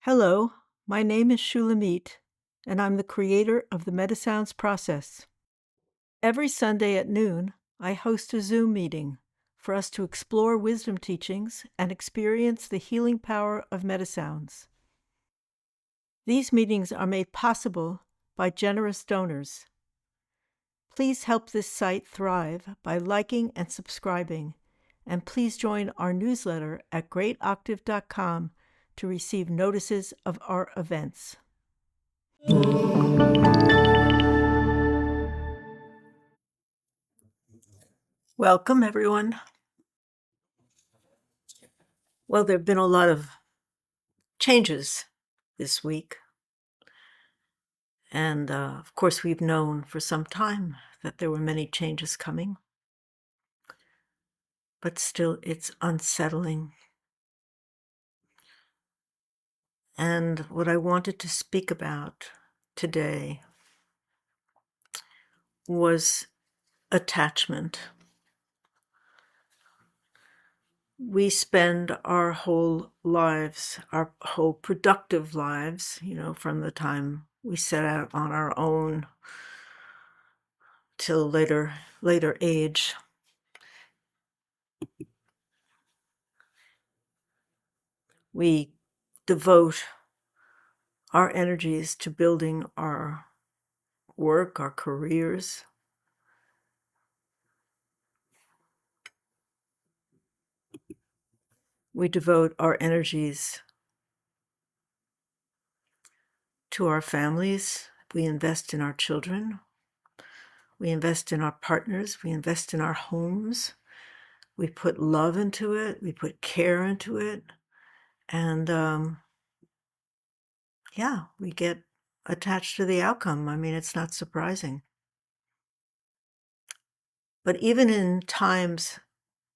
Hello, my name is Shulamit, and I'm the creator of the MetaSounds process. Every Sunday at noon, I host a Zoom meeting for us to explore wisdom teachings and experience the healing power of MetaSounds. These meetings are made possible by generous donors. Please help this site thrive by liking and subscribing, and please join our newsletter at greatoctave.com to receive notices of our events. Welcome, everyone. Well, there have been a lot of changes this week. And of course, we've known for some time that there were many changes coming. But still, it's unsettling. And what I wanted to speak about today was attachment. We spend our whole lives, our whole productive lives, from the time we set out on our own till later age. We devote our energies to building our work, our careers. We devote our energies to our families. We invest in our children. We invest in our partners. We invest in our homes. We put love into it. We put care into it. And we get attached to the outcome. I mean, it's not surprising. But even in times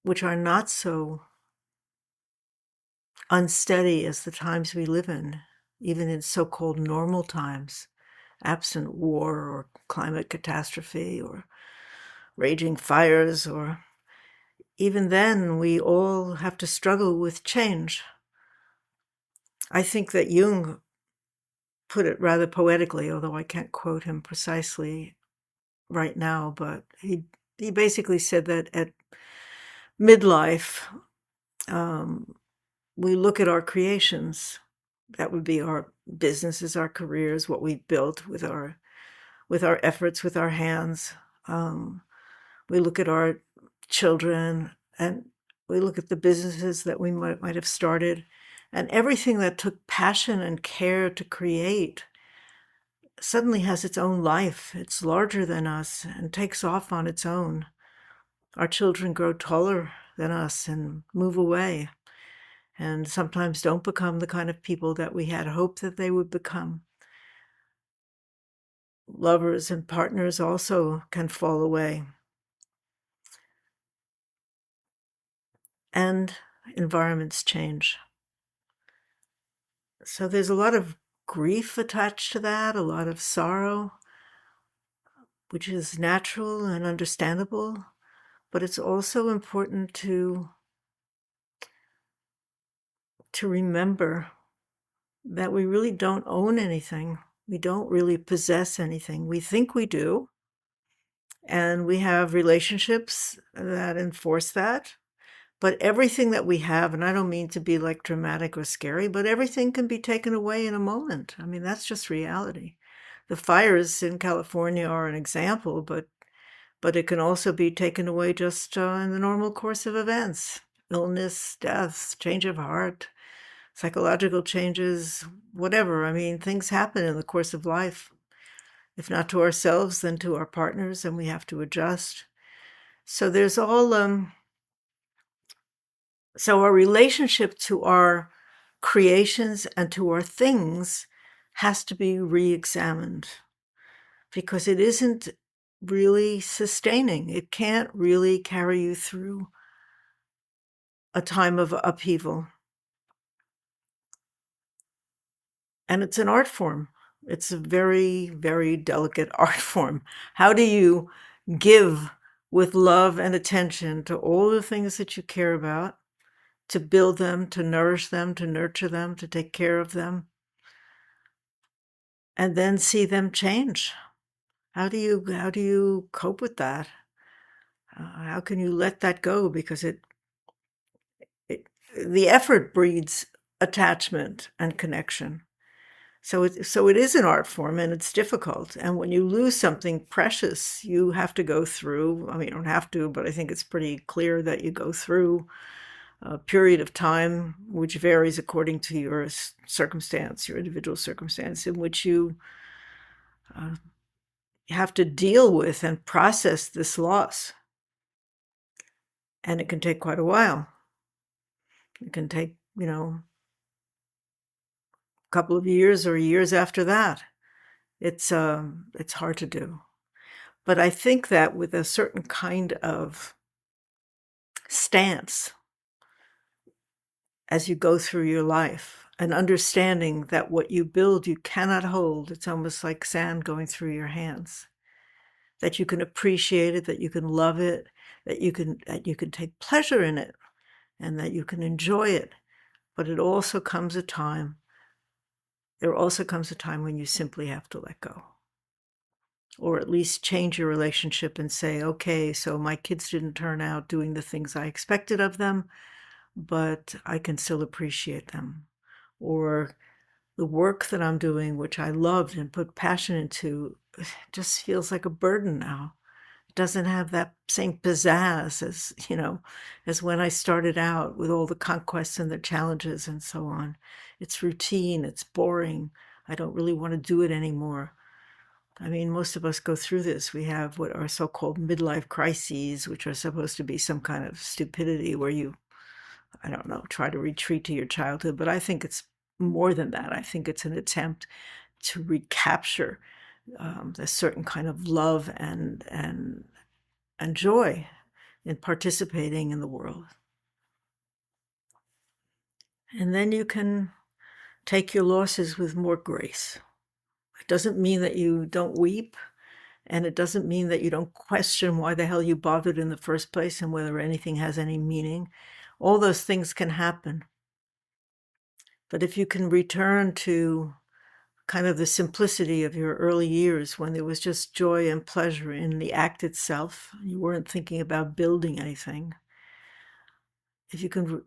which are not so unsteady as the times we live in, even in so-called normal times, absent war or climate catastrophe or raging fires, or even then we all have to struggle with change. I think that Jung put it rather poetically, although I can't quote him precisely right now, but he basically said that at midlife, we look at our creations. That would be our businesses, our careers, what we built with our efforts, with our hands. We look at our children, and we look at the businesses that we might have started, and everything that took passion and care to create suddenly has its own life. It's larger than us and takes off on its own. Our children grow taller than us and move away, and sometimes don't become the kind of people that we had hoped that they would become. Lovers and partners also can fall away. And environments change. So there's a lot of grief attached to that, a lot of sorrow, which is natural and understandable, but it's also important to remember that we really don't own anything. We don't really possess anything. We think we do, and we have relationships that enforce that. But everything that we have, and I don't mean to be like dramatic or scary, but everything can be taken away in a moment. I mean, that's just reality. The fires in California are an example, but it can also be taken away just in the normal course of events. Illness, death, change of heart, psychological changes, whatever. I mean, things happen in the course of life. If not to ourselves, then to our partners, and we have to adjust. So there's all... So our relationship to our creations and to our things has to be re-examined, because it isn't really sustaining. It can't really carry you through a time of upheaval. And it's an art form. It's a very, very delicate art form. How do you give with love and attention to all the things that you care about, to build them, to nourish them, to nurture them, to take care of them, and then see them change. How do you cope with that? How can you let that go? Because it the effort breeds attachment and connection. So it is an art form, and it's difficult. And when you lose something precious, you have to go through. I mean, you don't have to, but I think it's pretty clear that you go through a period of time, which varies according to your circumstance, your individual circumstance, in which you uh, have to deal with and process this loss. And it can take quite a while. It can take, a couple of years or years after that. It's hard to do. But I think that with a certain kind of stance as you go through your life, an understanding that what you build you cannot hold. It's almost like sand going through your hands. That you can appreciate it, that you can love it, that you can take pleasure in it, and that you can enjoy it. But there also comes a time when you simply have to let go. Or at least change your relationship and say, okay, so my kids didn't turn out doing the things I expected of them, but I can still appreciate them. Or the work that I'm doing, which I loved and put passion into, just feels like a burden now. It doesn't have that same pizzazz as when I started out with all the conquests and the challenges and so on. It's routine, it's boring. I don't really want to do it anymore. I mean, most of us go through this. We have what are so-called midlife crises, which are supposed to be some kind of stupidity where you, I don't know, try to retreat to your childhood. But I think it's more than that. I think it's an attempt to recapture a certain kind of love and joy in participating in the world. And then you can take your losses with more grace. It doesn't mean that you don't weep, and it doesn't mean that you don't question why the hell you bothered in the first place and whether anything has any meaning. All those things can happen. But if you can return to kind of the simplicity of your early years when there was just joy and pleasure in the act itself, you weren't thinking about building anything. If you can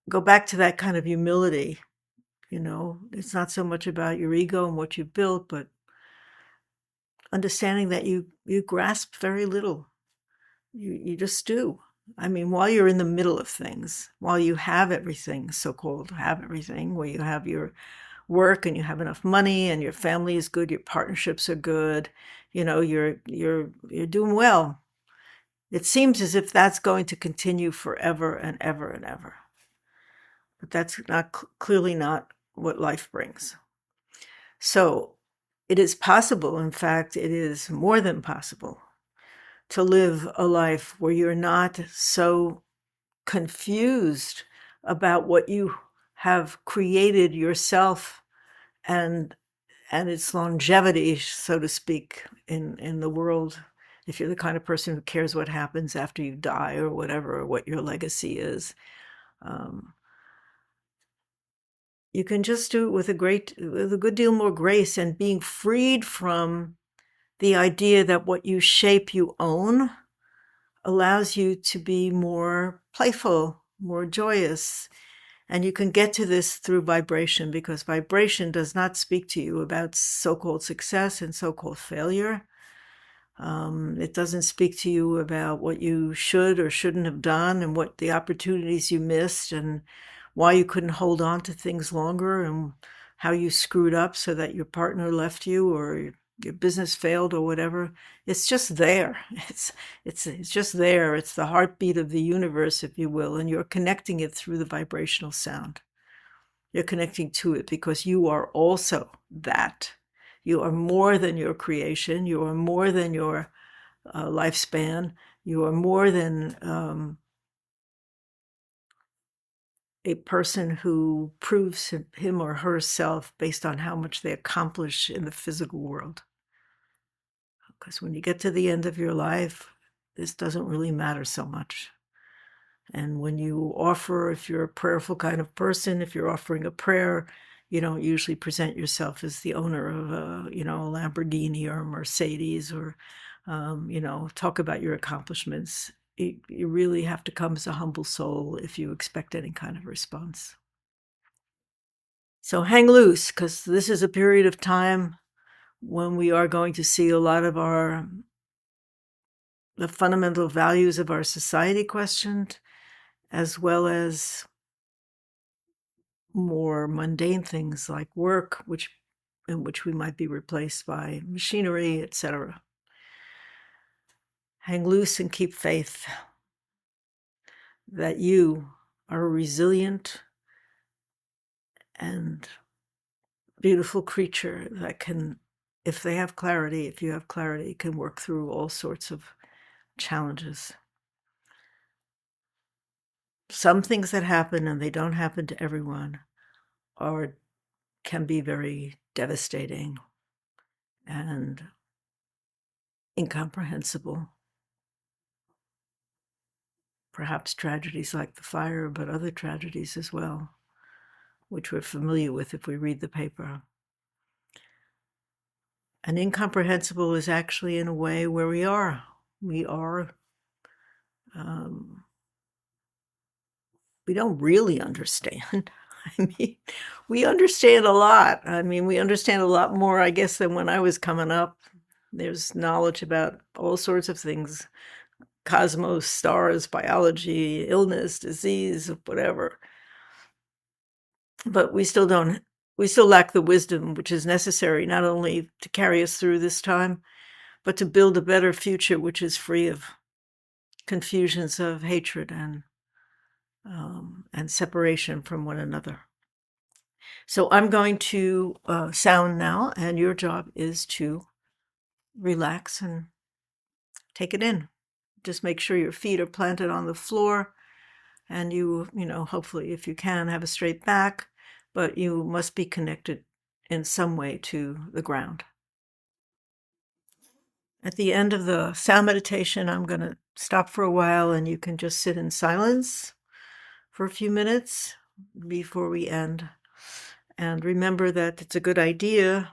go back to that kind of humility, it's not so much about your ego and what you built, but understanding that you grasp very little. You just do. I mean, while you're in the middle of things, while you have everything, so-called have everything, where you have your work and you have enough money and your family is good, your partnerships are good, you're doing well. It seems as if that's going to continue forever and ever and ever. But that's not clearly not what life brings. So it is possible, in fact, it is more than possible to live a life where you're not so confused about what you have created yourself and its longevity, so to speak, in the world. If you're the kind of person who cares what happens after you die or whatever, or what your legacy is, you can just do it with a good deal more grace and being freed from the idea that what you shape, you own, allows you to be more playful, more joyous. And you can get to this through vibration, because vibration does not speak to you about so-called success and so-called failure. It doesn't speak to you about what you should or shouldn't have done and what the opportunities you missed and why you couldn't hold on to things longer and how you screwed up so that your partner left you or your business failed or whatever. It's just there. It's just there. It's the heartbeat of the universe, if you will, and you're connecting it through the vibrational sound. You're connecting to it because you are also that. You are more than your creation. You are more than your lifespan. You are more than a person who proves him or herself based on how much they accomplish in the physical world. Because when you get to the end of your life, this doesn't really matter so much. And when you offer, if you're a prayerful kind of person, if you're offering a prayer, you don't usually present yourself as the owner of a Lamborghini or a Mercedes, or, talk about your accomplishments. You really have to come as a humble soul if you expect any kind of response. So hang loose, because this is a period of time when we are going to see a lot of the fundamental values of our society questioned, as well as more mundane things like work, in which we might be replaced by machinery, etc. Hang loose and keep faith that you are a resilient and beautiful creature that can, if you have clarity, can work through all sorts of challenges. Some things that happen, and they don't happen to everyone, can be very devastating and incomprehensible. Perhaps tragedies like the fire, but other tragedies as well, which we're familiar with if we read the paper. And incomprehensible is actually in a way where we are. We don't really understand. I mean, we understand a lot. We understand a lot more, I guess, than when I was coming up. There's knowledge about all sorts of things: cosmos, stars, biology, illness, disease, whatever. But we still lack the wisdom which is necessary not only to carry us through this time, but to build a better future which is free of confusions of hatred and separation from one another. So I'm going to sound now, and your job is to relax and take it in. Just make sure your feet are planted on the floor, and hopefully, if you can, have a straight back, but you must be connected in some way to the ground. At the end of the sound meditation, I'm going to stop for a while, and you can just sit in silence for a few minutes before we end. And remember that it's a good idea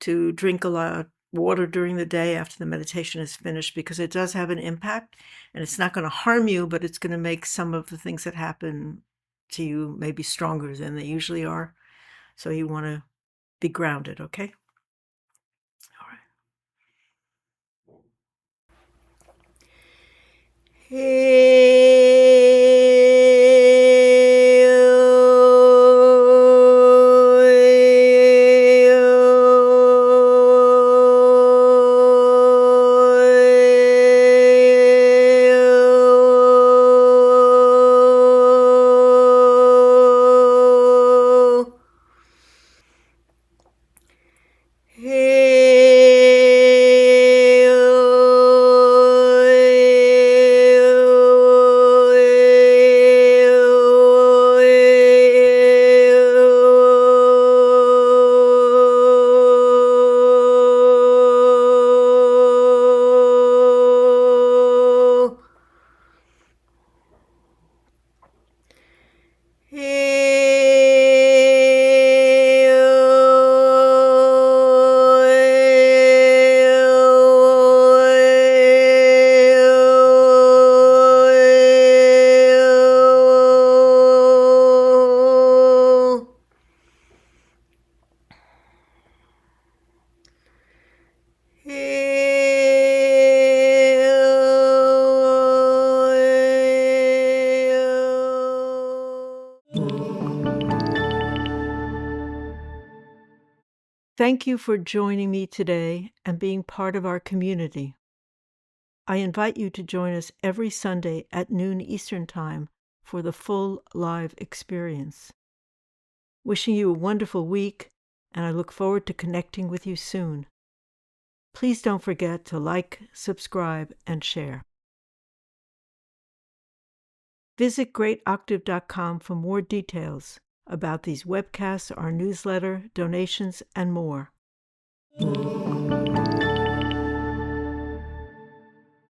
to drink a lot of water during the day after the meditation is finished, because it does have an impact, and it's not going to harm you, but it's going to make some of the things that happen to you maybe stronger than they usually are. So you want to be grounded, okay? All right. Thank you for joining me today and being part of our community. I invite you to join us every Sunday at noon Eastern Time for the full live experience. Wishing you a wonderful week, and I look forward to connecting with you soon. Please don't forget to like, subscribe, and share. Visit greatoctave.com for more details about these webcasts, our newsletter, donations, and more.